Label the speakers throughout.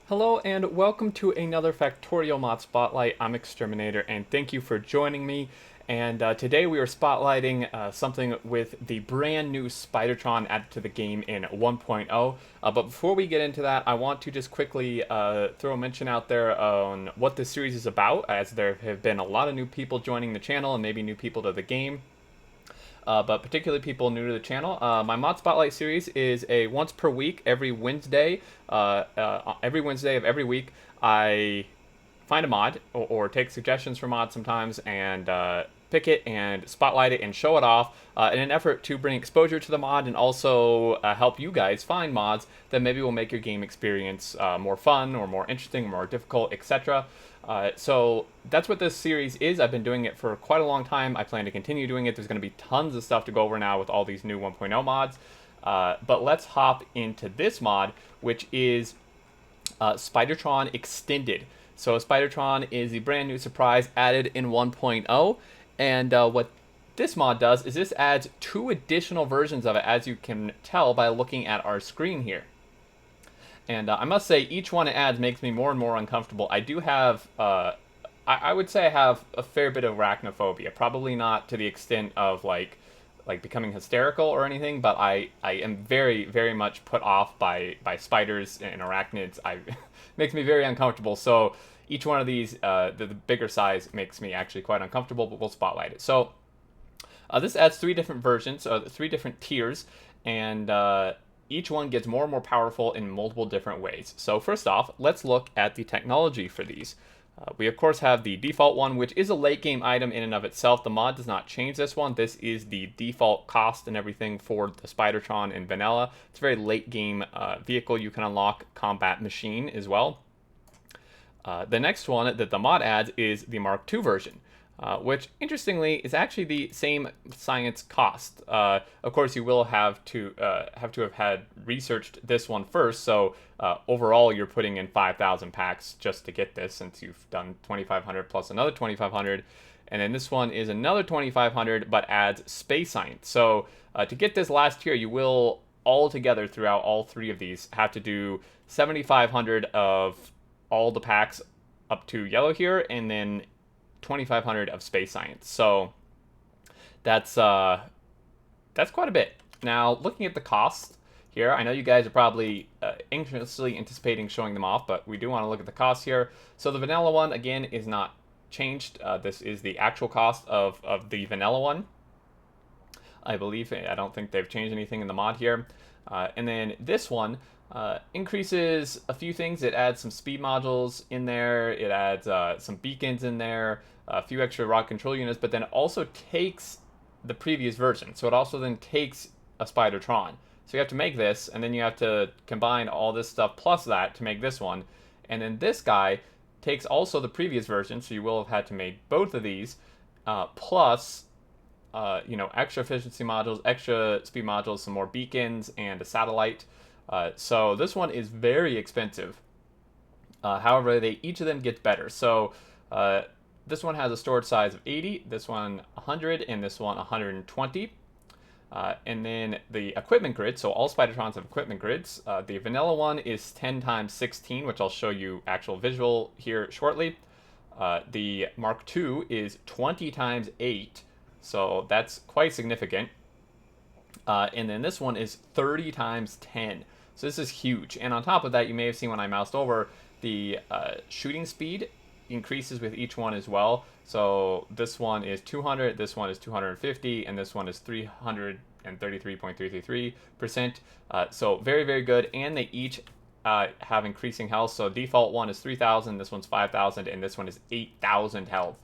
Speaker 1: Hello and welcome to another Factorio mod spotlight. I'm Exterminator and thank you for joining me. And today we are spotlighting something with the brand new Spidertron added to the game in 1.0. But before we get into that, I want to just quickly throw a mention out there on what this series is about, as there have been a lot of new people joining the channel and maybe new people to the game. But particularly people new to the channel. My Mod Spotlight series is a once per week, every Wednesday. Every Wednesday of every week, I find a mod or take suggestions for mods sometimes and pick it and spotlight it and show it off in an effort to bring exposure to the mod and also help you guys find mods that maybe will make your game experience more fun or more interesting, or more difficult, etc. So that's what this series is. I've been doing it for quite a long time. I plan to continue doing it. There's going to be tons of stuff to go over now with all these new 1.0 mods. But let's hop into this mod, which is Spidertron Extended. So Spidertron is the brand new surprise added in 1.0. And what this mod does is this adds 2 additional versions of it, as you can tell by looking at our screen here. And I must say, each one it adds makes me more and more uncomfortable. I do have, I would say I have a fair bit of arachnophobia. Probably not to the extent of like becoming hysterical or anything, but I am very, very much put off by spiders and arachnids. Makes me very uncomfortable. So each one of these, the bigger size makes me actually quite uncomfortable, but we'll spotlight it. So this adds 3 different versions, 3 different tiers, and each one gets more and more powerful in multiple different ways. So first off, let's look at the technology for these. We of course have the default one, which is a late game item in and of itself. The mod does not change this one. This is the default cost and everything for the Spidertron in vanilla. It's a very late game vehicle. You can unlock combat machine as well. The next one that the mod adds is the Mark II version. Which, interestingly, is actually the same science cost. Of course, you will have to have had researched this one first, so overall you're putting in 5,000 packs just to get this, since you've done 2,500 plus another 2,500, and then this one is another 2,500, but adds space science. So to get this last tier, you will all together throughout all 3 of these have to do 7,500 of all the packs up to yellow here, and then 2,500 of space science. So that's quite a bit. Now, looking at the costs here, I know you guys are probably anxiously anticipating showing them off, but we do want to look at the costs here. So the vanilla one, again, is not changed. This is the actual cost of the vanilla one. I believe, I don't think they've changed anything in the mod here. And then this one increases a few things. It adds some speed modules in there. It adds some beacons in there, a few extra rock control units, but then it also takes the previous version. So it also then takes a Spidertron. So you have to make this, and then you have to combine all this stuff plus that to make this one. And then this guy takes also the previous version, so you will have had to make both of these, plus extra efficiency modules, extra speed modules, some more beacons, and a satellite. So this one is very expensive. However, each of them gets better. So this one has a storage size of 80, this one 100, and this one 120. And then the equipment grid, so all Spidertrons have equipment grids. The vanilla one is 10 times 16, which I'll show you actual visual here shortly. The Mark II is 20 times 8, so that's quite significant. And then this one is 30 times 10. So this is huge. And on top of that, you may have seen when I moused over, the shooting speed increases with each one as well. So this one is 200, this one is 250, and this one is 333.333%. So very, very good. And they each have increasing health. So default one is 3,000, this one's 5,000, and this one is 8,000 health.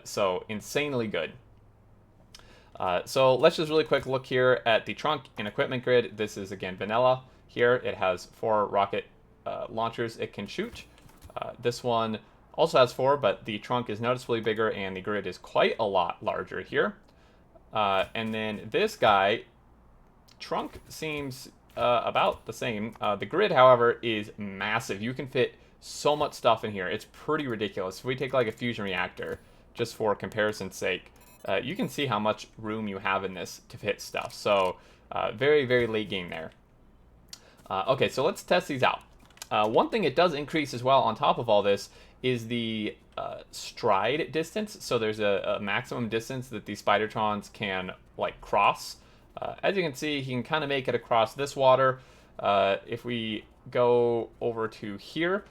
Speaker 1: So insanely good. So let's just really quick look here at the trunk and equipment grid. This is, again, vanilla here. It has 4 rocket launchers it can shoot. This one also has 4, but the trunk is noticeably bigger and the grid is quite a lot larger here. And then this guy, trunk seems about the same. The grid, however, is massive. You can fit so much stuff in here. It's pretty ridiculous. If we take like a fusion reactor, just for comparison's sake, you can see how much room you have in this to fit stuff. So very, very late game there. Okay, so let's test these out. One thing it does increase as well on top of all this is the stride distance. So there's a maximum distance that these Spidertrons can like cross. As you can see, he can kind of make it across this water. If we go over to here,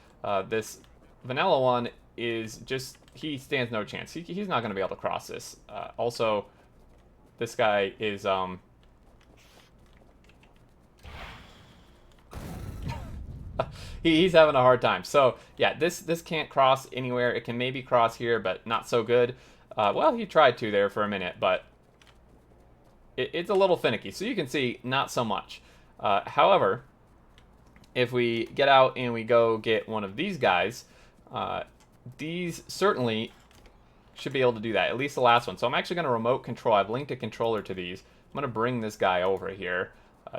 Speaker 1: this vanilla one is just, he stands no chance. He's not going to be able to cross this. Also, this guy is he's having a hard time. So yeah, this can't cross anywhere. It can maybe cross here, but not so good. Well, he tried to there for a minute, but it's a little finicky. So you can see, not so much. However, if we get out and we go get one of these guys, these certainly should be able to do that, at least the last one. So I'm actually going to remote control. I've linked a controller to these. I'm going to bring this guy over here,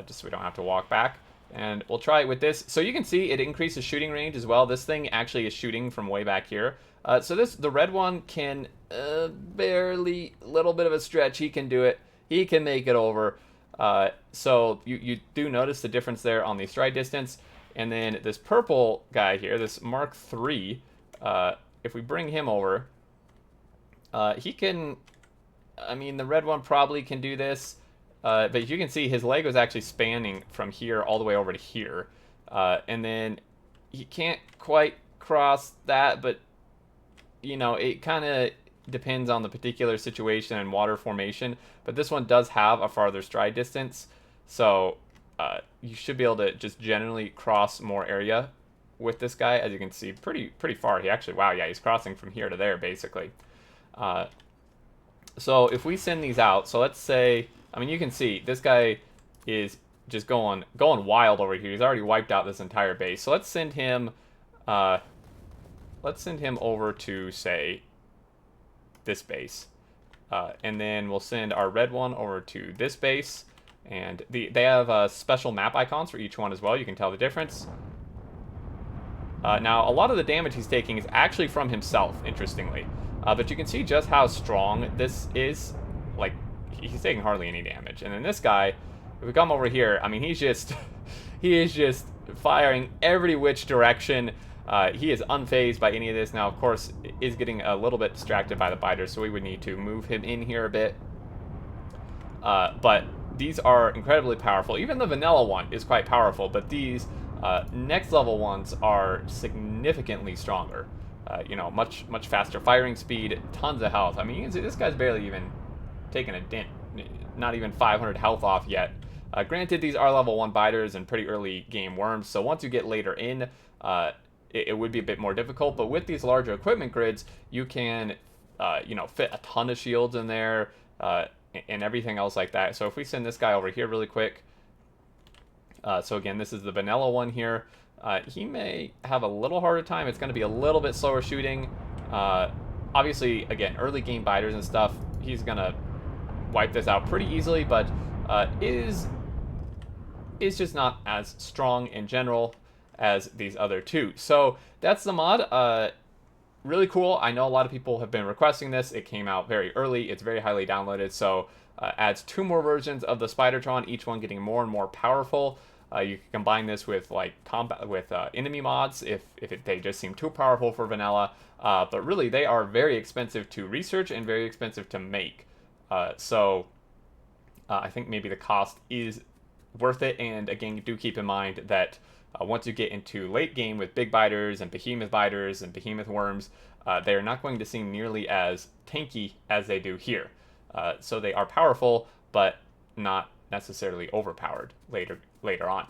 Speaker 1: just so we don't have to walk back. And we'll try it with this. So you can see it increases shooting range as well. This thing actually is shooting from way back here. So the red one can barely, little bit of a stretch. He can do it. He can make it over. So you do notice the difference there on the stride distance. And then this purple guy here, this Mark III, if we bring him over, he can, I mean, the red one probably can do this. But you can see his leg was actually spanning from here all the way over to here. And then he can't quite cross that, but, you know, it kind of depends on the particular situation and water formation. But this one does have a farther stride distance. So you should be able to just generally cross more area with this guy. As you can see, pretty far. He actually, wow, yeah, he's crossing from here to there, basically. So if we send these out, so let's say, I mean, you can see this guy is just going wild over here. He's already wiped out this entire base. So let's send him over to, say, this base, and then we'll send our red one over to this base. And they have special map icons for each one as well. You can tell the difference. Now, a lot of the damage he's taking is actually from himself, interestingly. But you can see just how strong this is. Like, he's taking hardly any damage. And then this guy, if we come over here, I mean, he is just firing every which direction. He is unfazed by any of this. Now, of course, is getting a little bit distracted by the biters, so we would need to move him in here a bit. But these are incredibly powerful. Even the vanilla one is quite powerful, but these next level ones are significantly stronger. You know, much faster firing speed, tons of health. I mean, you can see this guy's barely even taking a dent. Not even 500 health off yet. Granted, these are level 1 biters and pretty early game worms, so once you get later in, it would be a bit more difficult. But with these larger equipment grids, you can, you know, fit a ton of shields in there and everything else like that. So if we send this guy over here really quick, so again, this is the vanilla one here. He may have a little harder time. It's going to be a little bit slower shooting. Obviously, again, early game biters and stuff, he's going to wipe this out pretty easily, but is just not as strong in general as these other two. So that's the mod. Really cool. I know a lot of people have been requesting this. It came out very early. It's very highly downloaded. So adds 2 more versions of the Spidertron, each one getting more and more powerful. You can combine this with like enemy mods if they just seem too powerful for vanilla. But really, they are very expensive to research and very expensive to make. So I think maybe the cost is worth it. And again, do keep in mind that once you get into late game with big biters and behemoth worms, they are not going to seem nearly as tanky as they do here. So they are powerful, but not necessarily overpowered later on.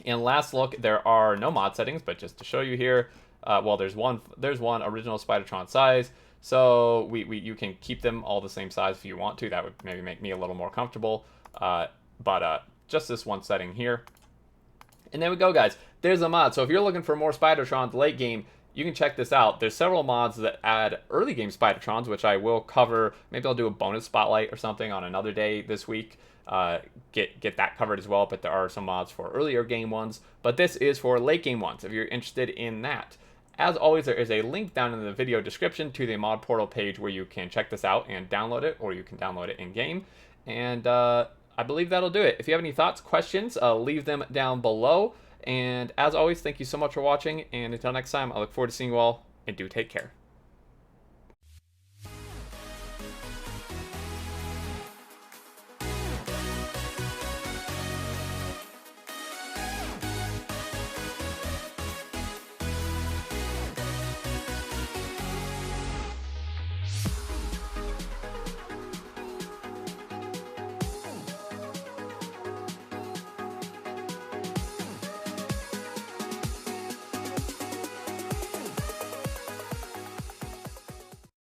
Speaker 1: And last look, there are no mod settings, but just to show you here, well, there's one original Spidertron size. So you can keep them all the same size if you want to. That would maybe make me a little more comfortable. But just this one setting here. And there we go, guys. There's a mod. So if you're looking for more Spidertrons late game, you can check this out. There's several mods that add early game Spidertrons, which I will cover. Maybe I'll do a bonus spotlight or something on another day this week. Get that covered as well. But there are some mods for earlier game ones. But this is for late game ones, if you're interested in that. As always, there is a link down in the video description to the mod portal page where you can check this out and download it, or you can download it in-game. And I believe that'll do it. If you have any thoughts, questions, leave them down below. And as always, thank you so much for watching, and until next time, I look forward to seeing you all, and do take care.